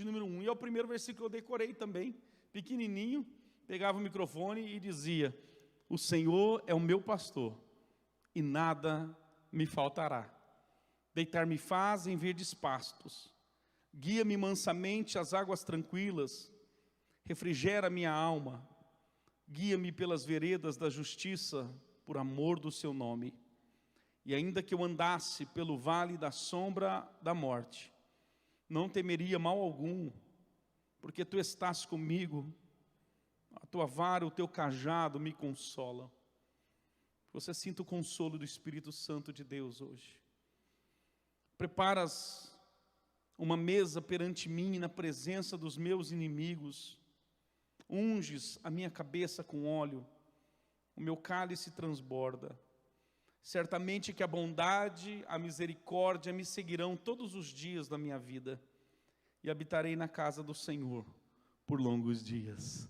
de número 1. E é o primeiro versículo que eu decorei também, pequenininho, pegava o microfone e dizia: o Senhor é o meu pastor, e nada me faltará. Deitar-me faz em verdes pastos, guia-me mansamente às águas tranquilas, refrigera minha alma, guia-me pelas veredas da justiça, por amor do seu nome. E ainda que eu andasse pelo vale da sombra da morte, não temeria mal algum, porque tu estás comigo, a tua vara, o teu cajado me consolam. Você sinta o consolo do Espírito Santo de Deus hoje. Preparas uma mesa perante mim na presença dos meus inimigos, unges a minha cabeça com óleo, o meu cálice transborda. Certamente que a bondade, a misericórdia me seguirão todos os dias da minha vida, e habitarei na casa do Senhor por longos dias.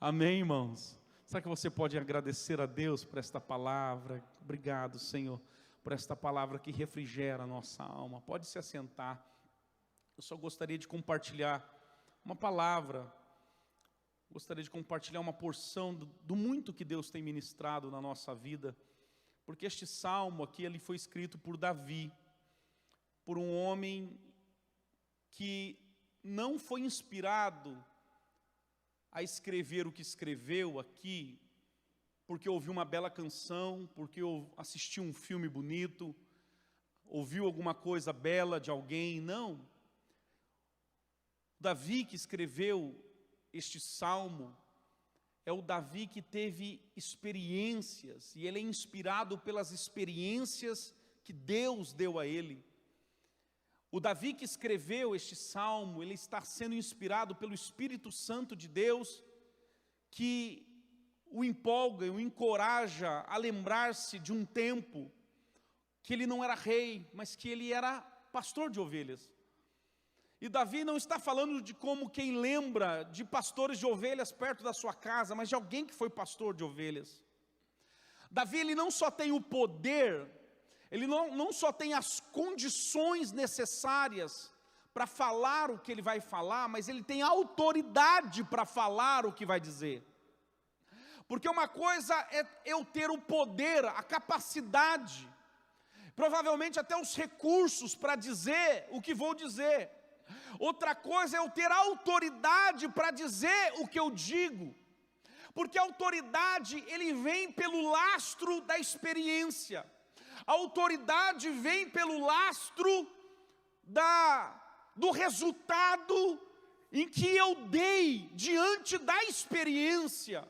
Amém, irmãos? Será que você pode agradecer a Deus por esta palavra? Obrigado, Senhor, por esta palavra que refrigera a nossa alma. Pode se assentar. Eu só gostaria de compartilhar uma palavra, gostaria de compartilhar uma porção do muito que Deus tem ministrado na nossa vida, porque este salmo aqui, ele foi escrito por Davi, por um homem que não foi inspirado a escrever o que escreveu aqui, porque ouviu uma bela canção, porque assistiu um filme bonito, ouviu alguma coisa bela de alguém. Não. Davi que escreveu este salmo é o Davi que teve experiências, e ele é inspirado pelas experiências que Deus deu a ele. O Davi que escreveu este salmo, ele está sendo inspirado pelo Espírito Santo de Deus, que o empolga e o encoraja a lembrar-se de um tempo que ele não era rei, mas que ele era pastor de ovelhas. E Davi não está falando de como quem lembra de pastores de ovelhas perto da sua casa, mas de alguém que foi pastor de ovelhas. Davi, ele não só tem o poder, ele não só tem as condições necessárias para falar o que ele vai falar, mas ele tem autoridade para falar o que vai dizer. Porque uma coisa é eu ter o poder, a capacidade, provavelmente até os recursos para dizer o que vou dizer. Outra coisa é eu ter autoridade para dizer o que eu digo. Porque a autoridade, ele vem pelo lastro da experiência. A autoridade vem pelo lastro do resultado em que eu dei diante da experiência.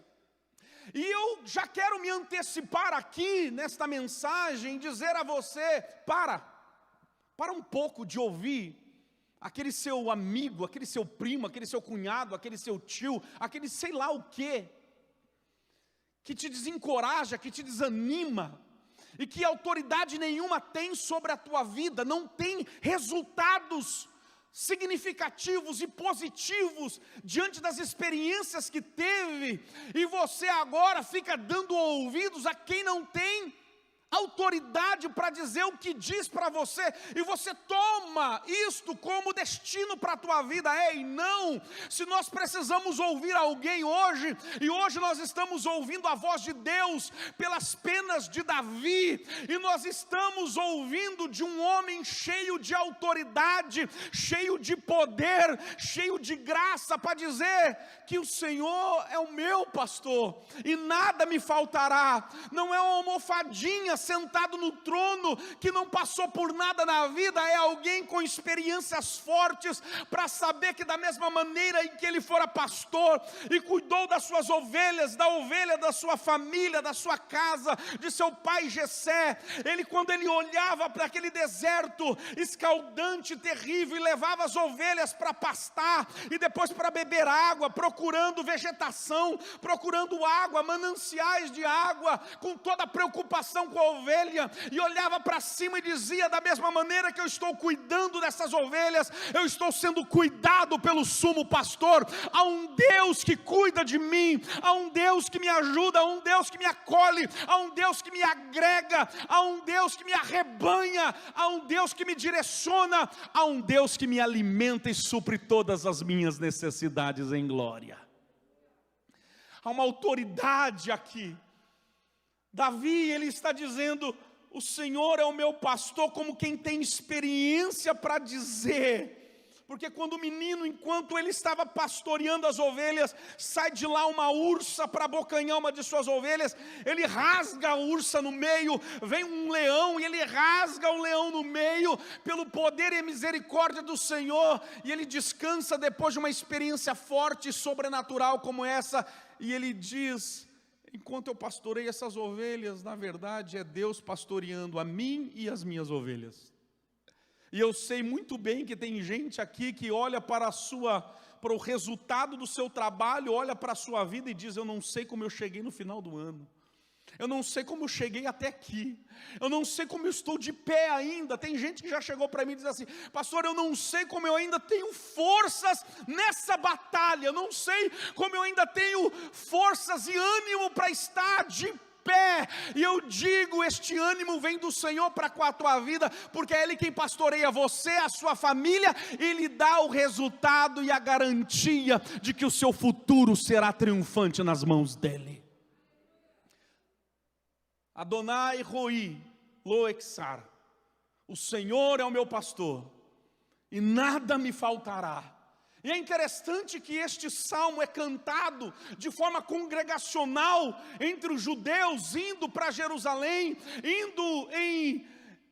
E eu já quero me antecipar aqui nesta mensagem, dizer a você: para um pouco de ouvir aquele seu amigo, aquele seu primo, aquele seu cunhado, aquele seu tio, aquele sei lá o quê, que te desencoraja, que te desanima, e que autoridade nenhuma tem sobre a tua vida, não tem resultados significativos e positivos diante das experiências que teve, e você agora fica dando ouvidos a quem não tem autoridade para dizer o que diz para você, e você toma isto como destino para a tua vida. Ei, não, se nós precisamos ouvir alguém hoje, e hoje nós estamos ouvindo a voz de Deus pelas penas de Davi, e nós estamos ouvindo de um homem cheio de autoridade, cheio de poder, cheio de graça, para dizer que o Senhor é o meu pastor, e nada me faltará. Não é uma almofadinha sentado no trono que não passou por nada na vida, é alguém com experiências fortes para saber que da mesma maneira em que ele fora pastor e cuidou das suas ovelhas, da ovelha da sua família, da sua casa, de seu pai Jessé, ele, quando ele olhava para aquele deserto escaldante, terrível, e levava as ovelhas para pastar e depois para beber água, procurando vegetação, procurando água, mananciais de água, com toda a preocupação com a ovelha e olhava para cima e dizia: da mesma maneira que eu estou cuidando dessas ovelhas, eu estou sendo cuidado pelo sumo pastor. Há um Deus que cuida de mim, há um Deus que me ajuda, há um Deus que me acolhe, há um Deus que me agrega, há um Deus que me arrebanha, há um Deus que me direciona, há um Deus que me alimenta e supre todas as minhas necessidades em glória. Há uma autoridade aqui. Davi, ele está dizendo: o Senhor é o meu pastor, como quem tem experiência para dizer. Porque quando o menino, enquanto ele estava pastoreando as ovelhas, sai de lá uma ursa para abocanhar uma de suas ovelhas, ele rasga a ursa no meio, vem um leão e ele rasga o leão no meio, pelo poder e misericórdia do Senhor, e ele descansa depois de uma experiência forte e sobrenatural como essa, e ele diz: enquanto eu pastorei essas ovelhas, na verdade é Deus pastoreando a mim e as minhas ovelhas. E eu sei muito bem que tem gente aqui que olha para o resultado do seu trabalho, olha para a sua vida e diz: eu não sei como eu cheguei no final do ano, eu não sei como eu cheguei até aqui, eu não sei como eu estou de pé ainda. Tem gente que já chegou para mim e diz assim: pastor, eu não sei como eu ainda tenho forças nessa batalha, eu não sei como eu ainda tenho forças e ânimo para estar de pé. E eu digo: este ânimo vem do Senhor para com a tua vida, porque é Ele quem pastoreia você, a sua família, e lhe dá o resultado e a garantia de que o seu futuro será triunfante nas mãos dEle. Adonai Roi Lo Exar, o Senhor é o meu pastor, e nada me faltará. E é interessante que este salmo é cantado de forma congregacional entre os judeus, indo para Jerusalém, indo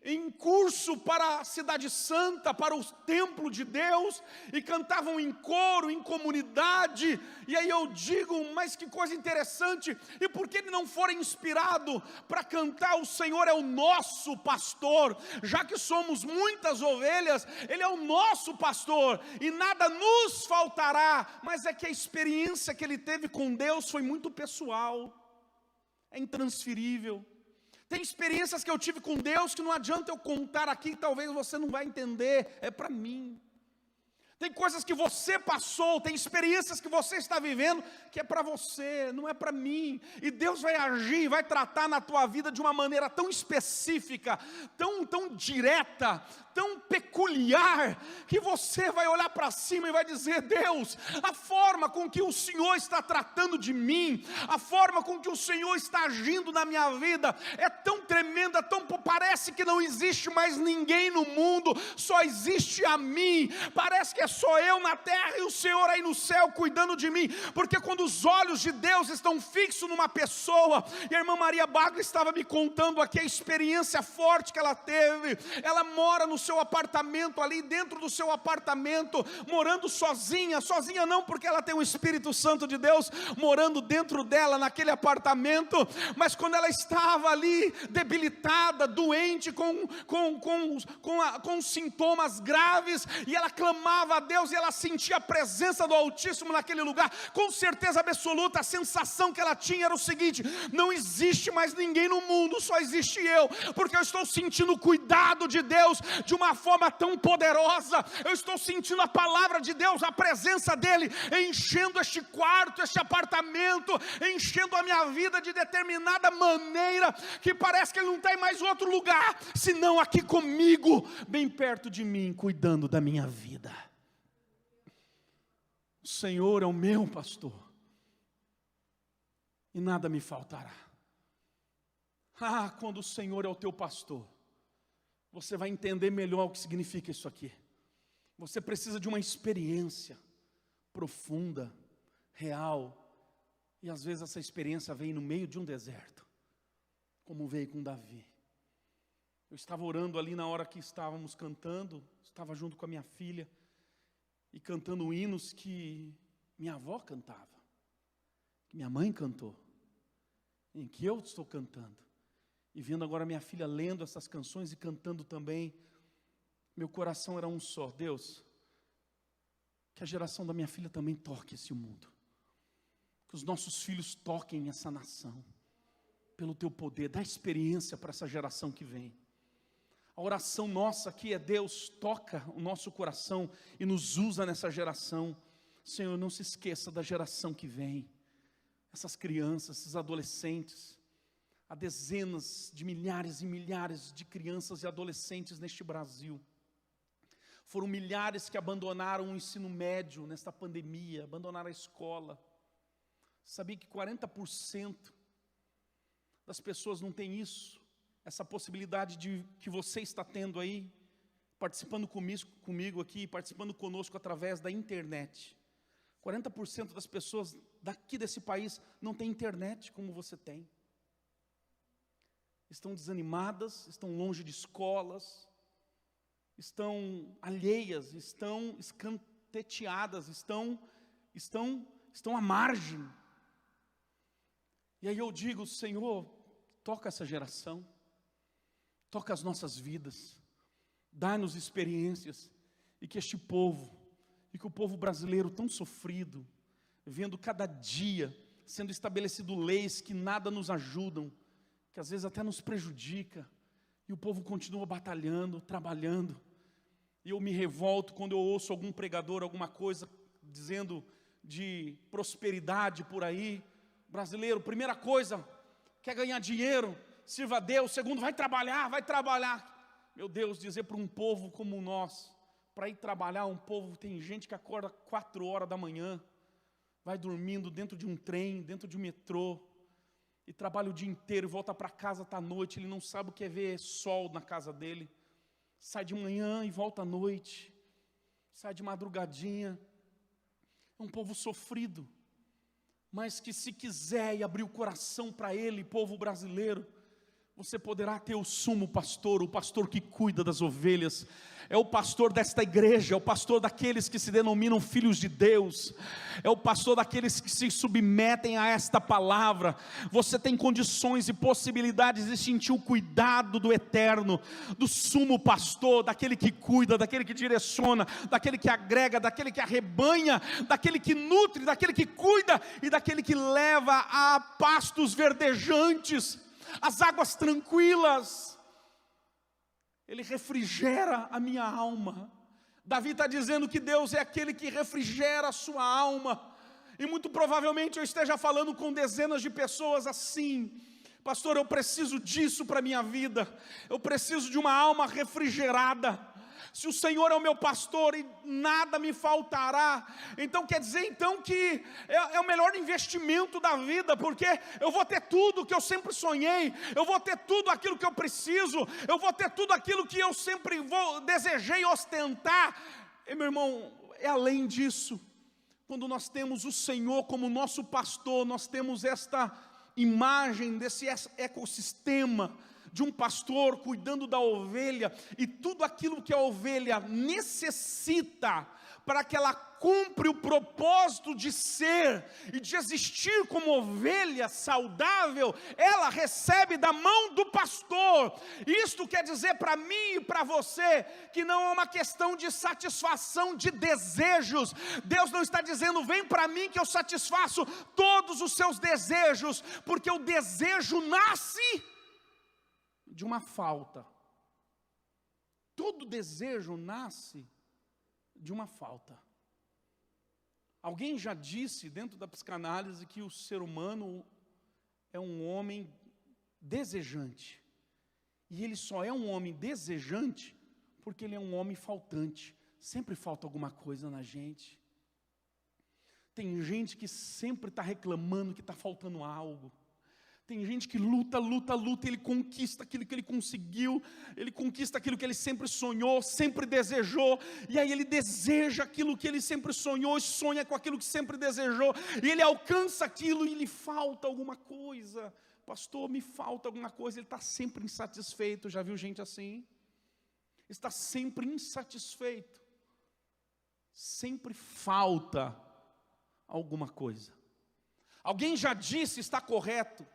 em curso para a cidade santa, para o templo de Deus, e cantavam em coro, em comunidade. E aí eu digo: mas que coisa interessante, e por que ele não for inspirado para cantar: o Senhor é o nosso pastor, já que somos muitas ovelhas, Ele é o nosso pastor, e nada nos faltará. Mas é que a experiência que ele teve com Deus foi muito pessoal, é intransferível. Tem experiências que eu tive com Deus que não adianta eu contar aqui, talvez você não vai entender, é para mim. Tem coisas que você passou, tem experiências que você está vivendo, que é para você, não é para mim. E Deus vai agir, vai tratar na tua vida de uma maneira tão específica, tão direta, tão peculiar, que você vai olhar para cima e vai dizer: Deus, a forma com que o Senhor está tratando de mim, a forma com que o Senhor está agindo na minha vida, é tão tremenda, parece que não existe mais ninguém no mundo, só existe a mim. Parece que é só eu na terra e o Senhor aí no céu cuidando de mim, porque quando os olhos de Deus estão fixos numa pessoa, e a irmã Maria Bagla estava me contando aqui a experiência forte que ela teve. Ela mora no seu apartamento, ali dentro do seu apartamento, morando sozinha não, porque ela tem o Espírito Santo de Deus morando dentro dela, naquele apartamento, mas quando ela estava ali debilitada, doente, com sintomas graves, e ela clamava a Deus, e ela sentia a presença do Altíssimo naquele lugar, com certeza absoluta, a sensação que ela tinha era o seguinte: não existe mais ninguém no mundo, só existe eu, porque eu estou sentindo o cuidado de Deus de uma forma tão poderosa. Eu estou sentindo a palavra de Deus, a presença dEle, enchendo este quarto, este apartamento, enchendo a minha vida de determinada maneira, que parece que Ele não está em mais outro lugar, senão aqui comigo, bem perto de mim, cuidando da minha vida. O Senhor é o meu pastor, e nada me faltará. Quando o Senhor é o teu pastor, você vai entender melhor o que significa isso aqui. Você precisa de uma experiência profunda, real, e às vezes essa experiência vem no meio de um deserto, como veio com Davi. Eu estava orando ali na hora que estávamos cantando, estava junto com a minha filha, e cantando hinos que minha avó cantava, que minha mãe cantou, em que eu estou cantando. E vendo agora minha filha lendo essas canções e cantando também, meu coração era um só: Deus, que a geração da minha filha também toque esse mundo, que os nossos filhos toquem essa nação, pelo teu poder, dá experiência para essa geração que vem. A oração nossa aqui é: Deus, toca o nosso coração e nos usa nessa geração. Senhor, não se esqueça da geração que vem, essas crianças, esses adolescentes. Há dezenas de milhares e milhares de crianças e adolescentes neste Brasil. Foram milhares que abandonaram o ensino médio nesta pandemia, abandonaram a escola. Sabia que 40% das pessoas não têm isso? Essa possibilidade que você está tendo aí, participando comigo aqui, participando conosco através da internet. 40% das pessoas daqui desse país não têm internet como você tem. Estão desanimadas, estão longe de escolas, estão alheias, estão escanteadas, estão à margem. E aí eu digo: Senhor, toca essa geração, toca as nossas vidas, dá-nos experiências, e que este povo, e que o povo brasileiro tão sofrido, vendo cada dia sendo estabelecido leis que nada nos ajudam, que às vezes até nos prejudica, e o povo continua batalhando, trabalhando, e eu me revolto quando eu ouço algum pregador, alguma coisa, dizendo de prosperidade por aí. Brasileiro, primeira coisa, quer ganhar dinheiro, sirva a Deus. Segundo, vai trabalhar. Meu Deus, dizer para um povo como o nosso, para ir trabalhar, tem gente que acorda 4 horas da manhã, vai dormindo dentro de um trem, dentro de um metrô, e trabalha o dia inteiro, e volta para casa, está à noite, ele não sabe o que é ver sol na casa dele, sai de manhã e volta à noite, sai de madrugadinha. É um povo sofrido, mas que se quiser e abrir o coração para ele, povo brasileiro, você poderá ter o sumo pastor, o pastor que cuida das ovelhas, é o pastor desta igreja, é o pastor daqueles que se denominam filhos de Deus, é o pastor daqueles que se submetem a esta palavra. Você tem condições e possibilidades de sentir o cuidado do eterno, do sumo pastor, daquele que cuida, daquele que direciona, daquele que agrega, daquele que arrebanha, daquele que nutre, daquele que cuida e daquele que leva a pastos verdejantes, as águas tranquilas. Ele refrigera a minha alma. Davi está dizendo que Deus é aquele que refrigera a sua alma, e muito provavelmente eu esteja falando com dezenas de pessoas assim: pastor, eu preciso disso para a minha vida, eu preciso de uma alma refrigerada. Se o Senhor é o meu pastor e nada me faltará, então quer dizer então que é o melhor investimento da vida, porque eu vou ter tudo que eu sempre sonhei, eu vou ter tudo aquilo que eu preciso, eu vou ter tudo aquilo que eu sempre desejei ostentar. E meu irmão, é além disso. Quando nós temos o Senhor como nosso pastor, nós temos esta imagem desse ecossistema, de um pastor cuidando da ovelha, e tudo aquilo que a ovelha necessita, para que ela cumpra o propósito de ser, e de existir como ovelha saudável, ela recebe da mão do pastor. Isto quer dizer para mim e para você, que não é uma questão de satisfação de desejos. Deus não está dizendo: vem para mim que eu satisfaço todos os seus desejos, porque o desejo nasce de uma falta. Todo desejo nasce de uma falta. Alguém já disse dentro da psicanálise que o ser humano é um homem desejante. E ele só é um homem desejante porque ele é um homem faltante. Sempre falta alguma coisa na gente. Tem gente que sempre está reclamando que está faltando algo. Tem gente que luta, ele conquista aquilo que ele conseguiu, ele conquista aquilo que ele sempre sonhou, sempre desejou, e aí ele deseja aquilo que ele sempre sonhou, e sonha com aquilo que sempre desejou, e ele alcança aquilo e lhe falta alguma coisa. Pastor, me falta alguma coisa. Ele está sempre insatisfeito. Já viu gente assim? Está sempre insatisfeito, sempre falta alguma coisa. Alguém já disse, está correto,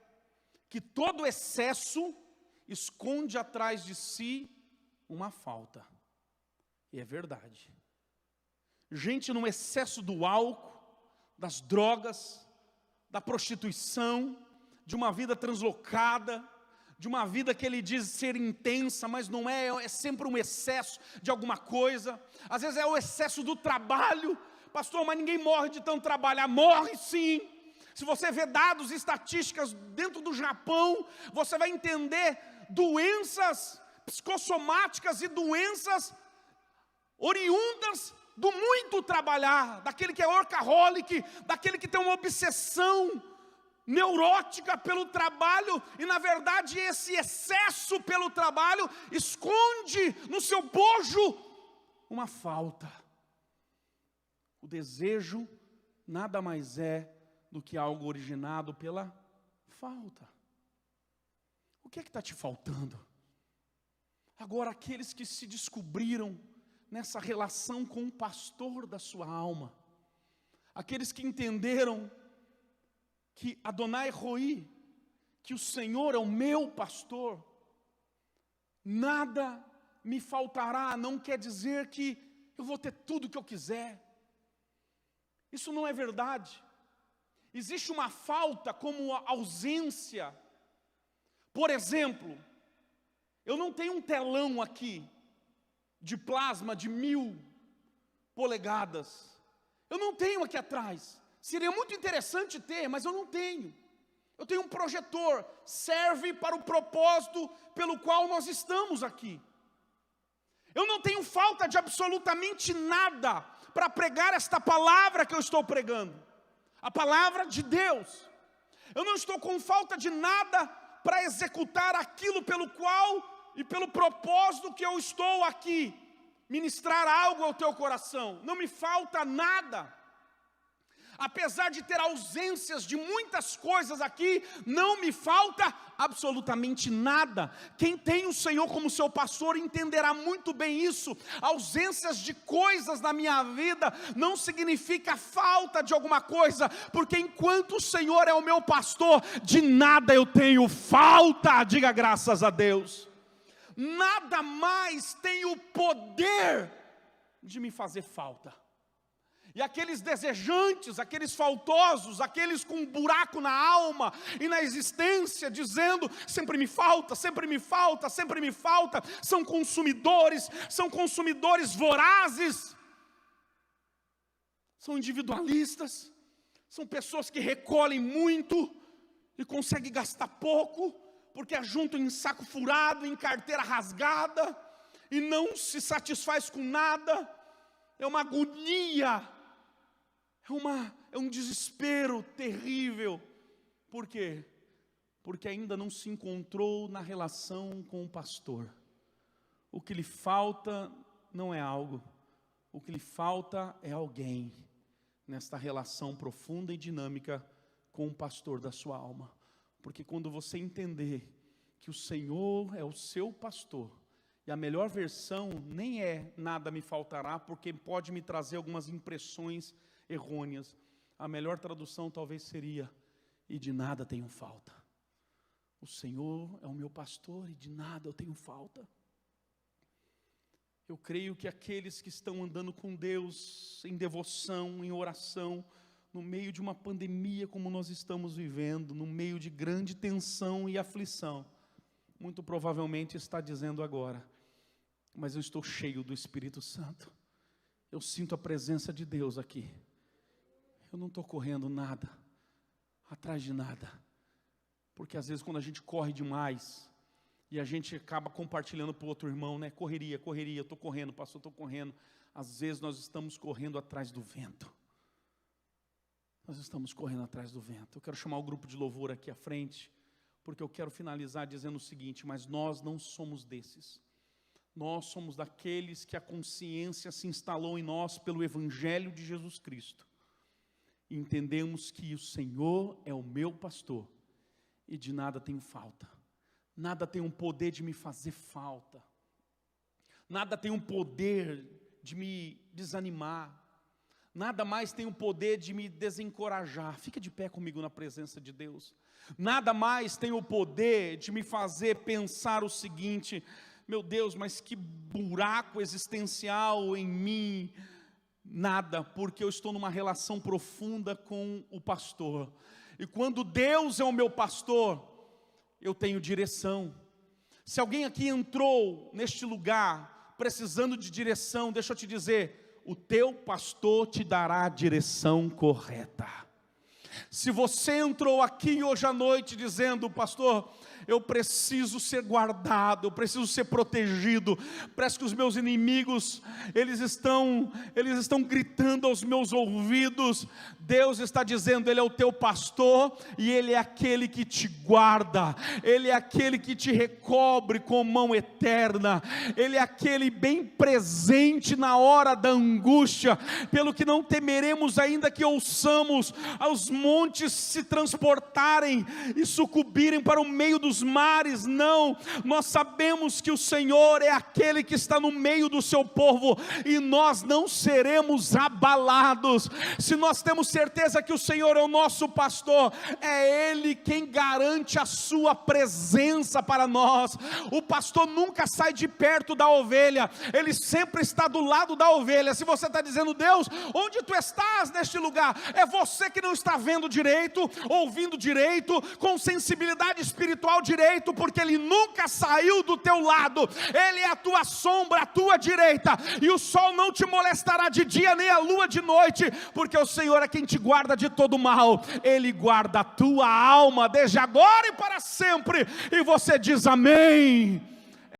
que todo excesso esconde atrás de si uma falta. E é verdade. Gente no excesso do álcool, das drogas, da prostituição, de uma vida translocada, de uma vida que ele diz ser intensa, mas não é, é sempre um excesso de alguma coisa. Às vezes é o excesso do trabalho. Pastor, mas ninguém morre de tanto trabalhar. Morre sim. Se você vê dados e estatísticas dentro do Japão, você vai entender doenças psicossomáticas e doenças oriundas do muito trabalhar, daquele que é workaholic, daquele que tem uma obsessão neurótica pelo trabalho, e na verdade esse excesso pelo trabalho esconde no seu bojo uma falta. O desejo nada mais é do que algo originado pela falta. O que é que está te faltando? Agora, aqueles que se descobriram nessa relação com o pastor da sua alma, aqueles que entenderam que Adonai Roi, que o Senhor é o meu pastor, nada me faltará, não quer dizer que eu vou ter tudo o que eu quiser. Isso não é verdade. Existe uma falta como a ausência. Por exemplo, eu não tenho um telão aqui de plasma de 1000 polegadas. Eu não tenho aqui atrás. Seria muito interessante ter, mas eu não tenho. Eu tenho um projetor, serve para o propósito pelo qual nós estamos aqui. Eu não tenho falta de absolutamente nada para pregar esta palavra que eu estou pregando. A palavra de Deus. Eu não estou com falta de nada para executar aquilo pelo qual e pelo propósito que eu estou aqui. Ministrar algo ao teu coração. Não me falta nada. Apesar de ter ausências de muitas coisas aqui, não me falta absolutamente nada. Quem tem o Senhor como seu pastor entenderá muito bem isso. Ausências de coisas na minha vida não significa falta de alguma coisa, porque enquanto o Senhor é o meu pastor, de nada eu tenho falta. Diga graças a Deus. Nada mais tem o poder de me fazer falta. E aqueles desejantes, aqueles faltosos, aqueles com um buraco na alma e na existência, dizendo, sempre me falta, sempre me falta, sempre me falta, são consumidores vorazes, são individualistas, são pessoas que recolhem muito e conseguem gastar pouco, porque ajuntam em saco furado, em carteira rasgada, e não se satisfaz com nada. É uma agonia. É um desespero terrível. Por quê? Porque ainda não se encontrou na relação com o pastor. O que lhe falta não é algo. O que lhe falta é alguém nesta relação profunda e dinâmica com o pastor da sua alma. Porque quando você entender que o Senhor é o seu pastor, e a melhor versão nem é nada me faltará, porque pode me trazer algumas impressões errôneas. A melhor tradução talvez seria: e de nada tenho falta. O Senhor é o meu pastor e de nada eu tenho falta. Eu creio que aqueles que estão andando com Deus em devoção, em oração, no meio de uma pandemia como nós estamos vivendo, no meio de grande tensão e aflição, muito provavelmente está dizendo agora: mas eu estou cheio do Espírito Santo, eu sinto a presença de Deus aqui, eu não estou correndo nada, atrás de nada, porque às vezes quando a gente corre demais, e a gente acaba compartilhando para o outro irmão, né? Correria, eu estou correndo, pastor, estou correndo, às vezes nós estamos correndo atrás do vento, nós estamos correndo atrás do vento. Eu quero chamar o grupo de louvor aqui à frente, porque eu quero finalizar dizendo o seguinte: mas nós não somos desses. Nós somos daqueles que a consciência se instalou em nós pelo Evangelho de Jesus Cristo. E entendemos que o Senhor é o meu pastor e de nada tenho falta. Nada tem um poder de me fazer falta. Nada tem um poder de me desanimar. Nada mais tem o poder de me desencorajar. Fica de pé comigo na presença de Deus. Nada mais tem o poder de me fazer pensar o seguinte: meu Deus, mas que buraco existencial em mim. Nada, porque eu estou numa relação profunda com o pastor. E quando Deus é o meu pastor, eu tenho direção. Se alguém aqui entrou neste lugar precisando de direção, deixa eu te dizer, o teu pastor te dará a direção correta. Se você entrou aqui hoje à noite dizendo, pastor, eu preciso ser guardado, eu preciso ser protegido, parece que os meus inimigos, eles estão gritando aos meus ouvidos. Deus está dizendo, Ele é o teu pastor, e Ele é aquele que te guarda, Ele é aquele que te recobre com mão eterna, Ele é aquele bem presente na hora da angústia, pelo que não temeremos ainda que ouçamos os montes se transportarem e sucumbirem para o meio dos mares. Não, nós sabemos que o Senhor é aquele que está no meio do seu povo, e nós não seremos abalados. Se nós temos certeza que o Senhor é o nosso pastor, é Ele quem garante a sua presença para nós. O pastor nunca sai de perto da ovelha, ele sempre está do lado da ovelha. Se você está dizendo, Deus, onde tu estás neste lugar? É você que não está vendo direito, ouvindo direito, com sensibilidade espiritual direito, porque Ele nunca saiu do teu lado. Ele é a tua sombra, a tua direita, e o sol não te molestará de dia, nem a lua de noite, porque o Senhor é quem te guarda de todo mal. Ele guarda a tua alma desde agora e para sempre. E você diz amém.